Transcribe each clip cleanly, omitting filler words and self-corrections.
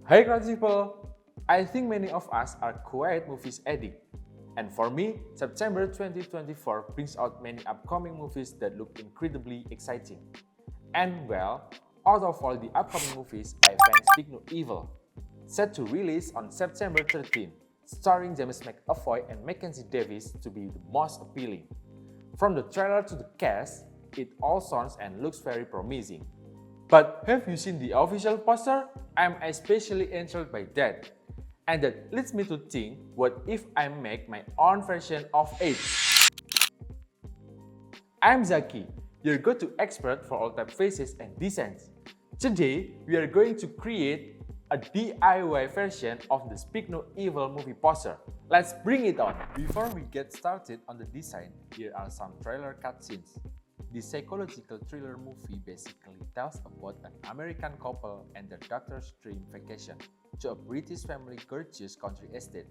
Hey crowd people! I think many of us are quiet movies addict. And for me, September 2024 brings out many upcoming movies that look incredibly exciting. And well, out of all the upcoming movies, I find Speak No Evil, set to release on September 13, starring James McAvoy and Mackenzie Davis to be the most appealing. From the trailer to the cast, it all sounds and looks very promising. But have you seen the official poster? I'm especially intrigued by that. And that leads me to think, what if I make my own version of it? I'm Zaki, your go-to expert for all typefaces and designs. Today, we are going to create a DIY version of the Speak No Evil movie poster. Let's bring it on! Before we get started on the design, here are some trailer cutscenes. This psychological thriller movie basically tells about an American couple and their daughter's dream vacation to a British family's gorgeous country estate,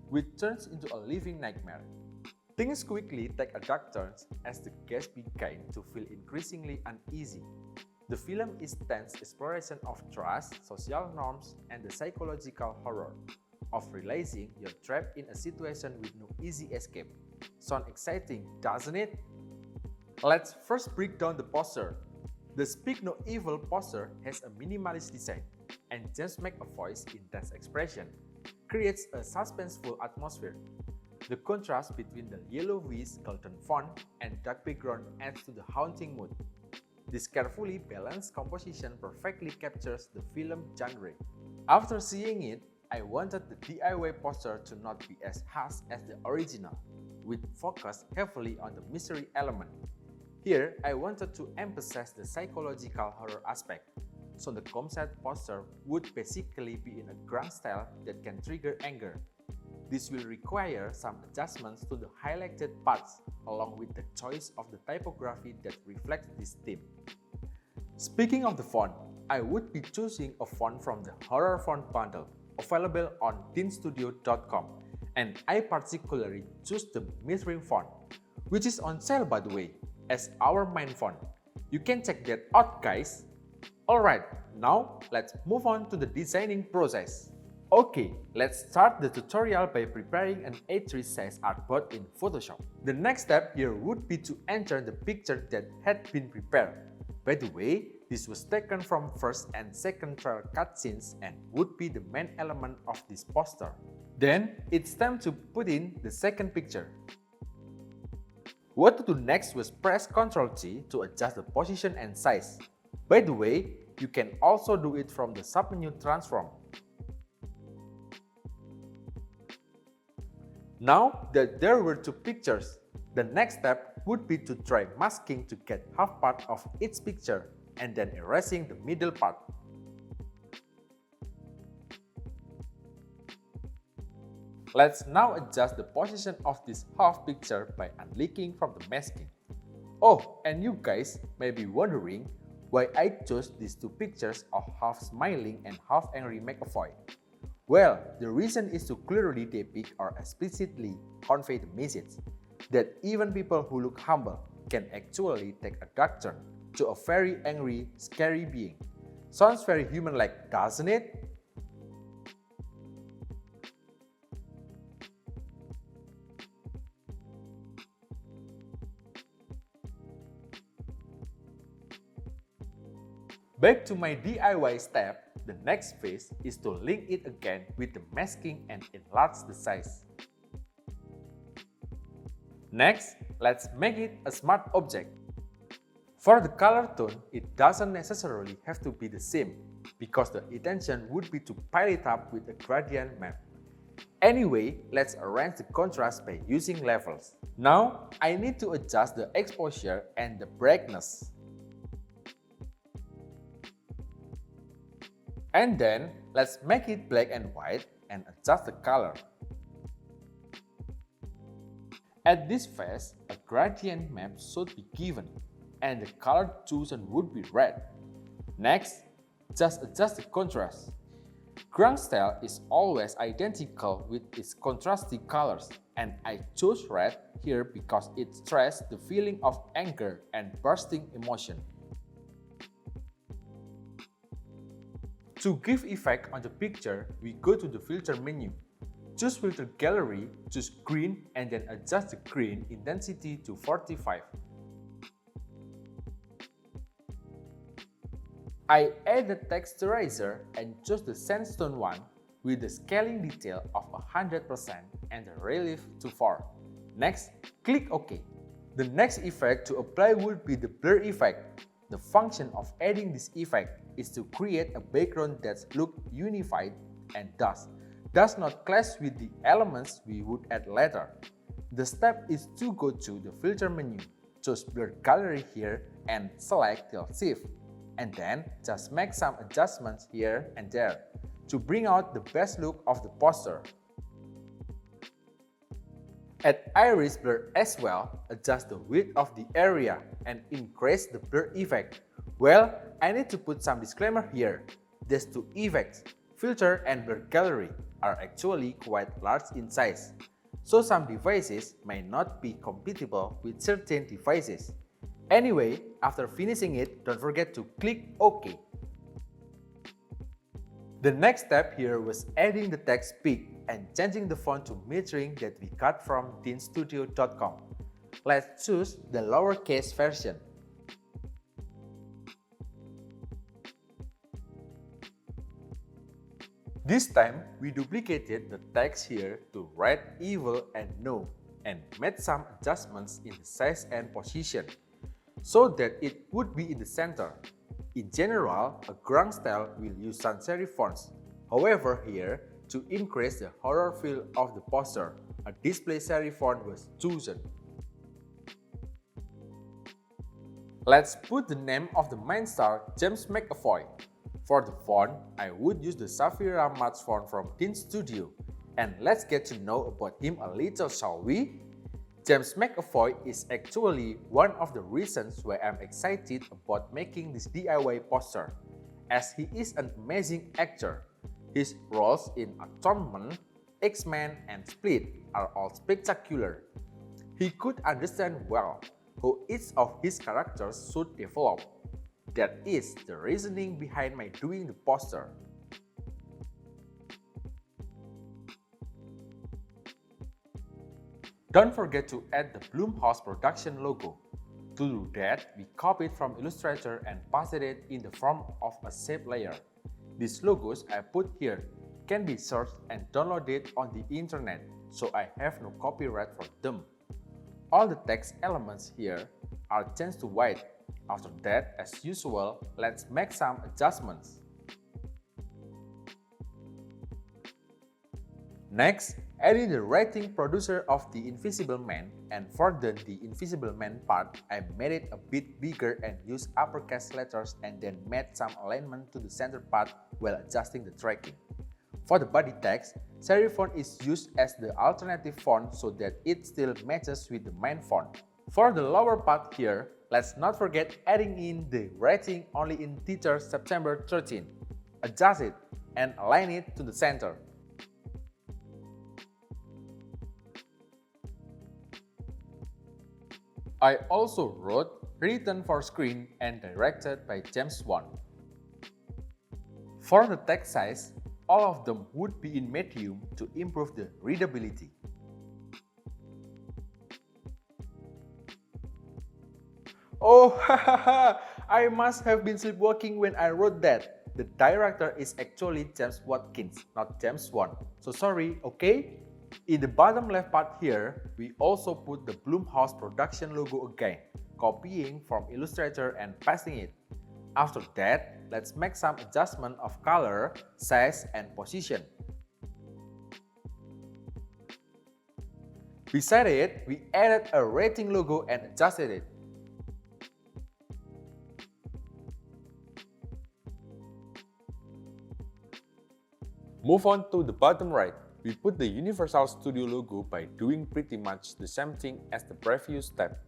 which turns into a living nightmare. Things quickly take a dark turn as the guests begin to feel increasingly uneasy. The film is tense exploration of trust, social norms, and the psychological horror of realizing you're trapped in a situation with no easy escape. Sound exciting, doesn't it? Let's first break down the poster. The Speak No Evil poster has a minimalist design, and James McAvoy's intense expression creates a suspenseful atmosphere. The contrast between the yellowish golden font and dark background adds to the haunting mood. This carefully balanced composition perfectly captures the film genre. After seeing it, I wanted the DIY poster to not be as harsh as the original, with focus heavily on the mystery element. Here, I wanted to emphasize the psychological horror aspect, so the concept poster would basically be in a grand style that can trigger anger. This will require some adjustments to the highlighted parts, along with the choice of the typography that reflects this theme. Speaking of the font, I would be choosing a font from the Horror Font Bundle, available on teenstudio.com, and I particularly choose the Mithrin font, which is on sale by the way, as our main font. You can check that out guys! Alright, now let's move on to the designing process. Okay, let's start the tutorial by preparing an A3 size artboard in Photoshop. The next step here would be to enter the picture that had been prepared. By the way, this was taken from first and second trailer cutscenes and would be the main element of this poster. Then, it's time to put in the second picture. What to do next was press Ctrl-G to adjust the position and size. By the way, you can also do it from the submenu Transform. Now that there were two pictures, the next step would be to try masking to get half part of each picture and then erasing the middle part. Let's now adjust the position of this half picture by unlinking from the masking. Oh, and you guys may be wondering why I chose these two pictures of half smiling and half angry McAvoy. Well, the reason is to clearly depict or explicitly convey the message that even people who look humble can actually take a dark turn to a very angry, scary being. Sounds very human-like, doesn't it? Back to my DIY step, the next phase is to link it again with the masking and enlarge the size. Next, let's make it a smart object. For the color tone, it doesn't necessarily have to be the same, because the intention would be to pile it up with a gradient map. Anyway, let's arrange the contrast by using levels. Now, I need to adjust the exposure and the brightness. And then, let's make it black and white and adjust the color. At this phase, a gradient map should be given, and the color chosen would be red. Next, just adjust the contrast. Ground style is always identical with its contrasting colors, and I chose red here because it stresses the feeling of anger and bursting emotion. To give effect on the picture, we go to the filter menu. Choose filter gallery, choose green and then adjust the green intensity to 45. I add the texturizer and choose the sandstone one with the scaling detail of 100% and the relief to 4. Next, click OK. The next effect to apply would be the blur effect. The function of adding this effect is to create a background that looks unified and does not clash with the elements we would add later. The step is to go to the filter menu, choose blur gallery here and select till shift, and then just make some adjustments here and there to bring out the best look of the poster. Add iris blur as well, adjust the width of the area and increase the blur effect. Well, I need to put some disclaimer here. These two effects, filter and blur gallery, are actually quite large in size, so some devices may not be compatible with certain devices. Anyway, after finishing it, don't forget to click OK. The next step here was adding the text big and changing the font to metering that we got from teenstudio.com. Let's choose the lowercase version. This time, we duplicated the text here to write evil and no and made some adjustments in the size and position so that it would be in the center. In general, a ground style will use sans serif fonts. However, here, to increase the horror feel of the poster, a display serif font was chosen. Let's put the name of the main star, James McAvoy. For the font, I would use the Safira Match font from Teen Studio. And let's get to know about him a little, shall we? James McAvoy is actually one of the reasons why I'm excited about making this DIY poster, as he is an amazing actor. His roles in Atonement, X-Men and Split are all spectacular. He could understand well how each of his characters should develop. That is the reasoning behind my doing the poster. Don't forget to add the Blumhouse production logo. To do that, we copied from Illustrator and pasted it in the form of a shape layer. These logos I put here can be searched and downloaded on the internet, so I have no copyright for them. All the text elements here are changed to white. After that, as usual, let's make some adjustments. Next, adding the writing producer of The Invisible Man, and for the Invisible Man part, I made it a bit bigger and used uppercase letters and then made some alignment to the center part while adjusting the tracking. For the body text, serif font is used as the alternative font so that it still matches with the main font. For the lower part here, let's not forget adding in the writing only in teacher September 13. Adjust it and align it to the center. I also wrote written for screen and directed by James Wan. For the text size, all of them would be in medium to improve the readability. Oh, hahaha! I must have been sleepwalking when I wrote that. The director is actually James Watkins, not James Wan. So sorry, okay? In the bottom left part here, we also put the Blumhouse production logo again, copying from Illustrator and pasting it. After that, let's make some adjustment of color, size, and position. Beside it, we added a rating logo and adjusted it. Move on to the bottom right. We put the Universal Studio logo by doing pretty much the same thing as the previous step.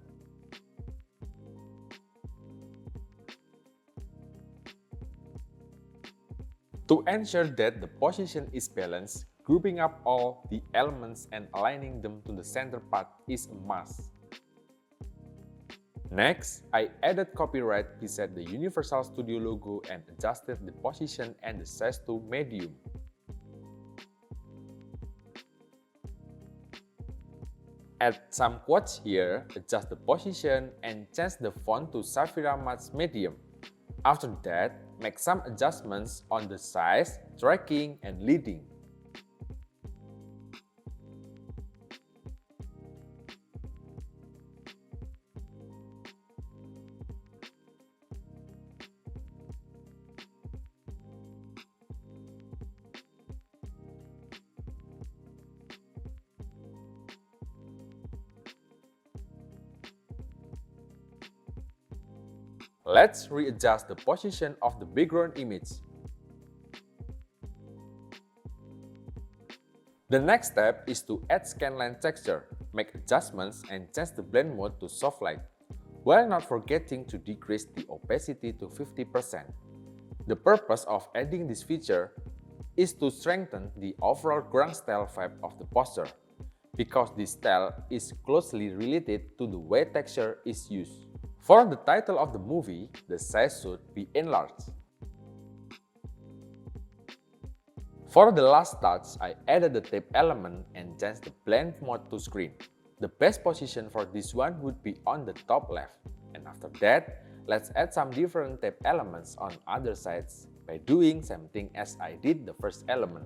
To ensure that the position is balanced, grouping up all the elements and aligning them to the center part is a must. Next, I added copyright preset the Universal Studio logo and adjusted the position and the size to medium. Add some quotes here, adjust the position, and change the font to Safira Matte Medium. After that, make some adjustments on the size, tracking, and leading. Let's readjust the position of the background image. The next step is to add scanline texture, make adjustments, and change the blend mode to soft light, while not forgetting to decrease the opacity to 50%. The purpose of adding this feature is to strengthen the overall grunge style vibe of the poster, because this style is closely related to the way texture is used. For the title of the movie, the size should be enlarged. For the last touch, I added the tape element and changed the blend mode to screen. The best position for this one would be on the top left. And after that, let's add some different tape elements on other sides by doing same thing as I did the first element.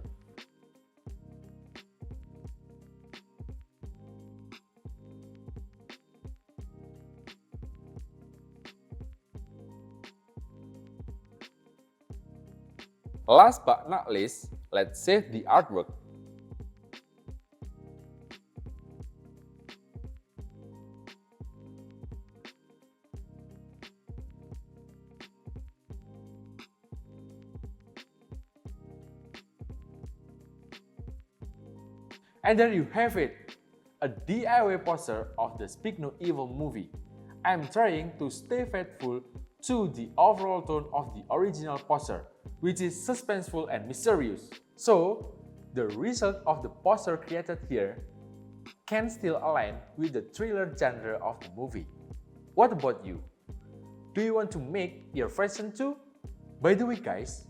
Last but not least, let's save the artwork. And there you have it, a DIY poster of the Speak No Evil movie. I'm trying to stay faithful to the overall tone of the original poster, which is suspenseful and mysterious. So, the result of the poster created here can still align with the thriller genre of the movie. What about you? Do you want to make your version too? By the way guys,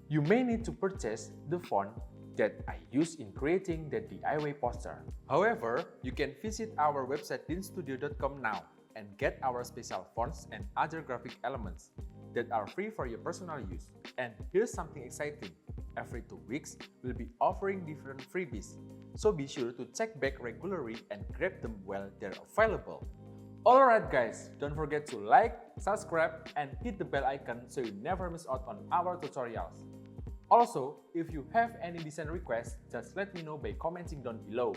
you may need to purchase the font that I used in creating the DIY poster. However, you can visit our website dinstudio.com now and get our special fonts and other graphic elements that are free for your personal use. And here's something exciting. Every 2 weeks, we'll be offering different freebies. So be sure to check back regularly and grab them while they're available. Alright guys, don't forget to like, subscribe, and hit the bell icon so you never miss out on our tutorials. Also, if you have any design requests, just let me know by commenting down below.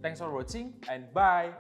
Thanks for watching and bye!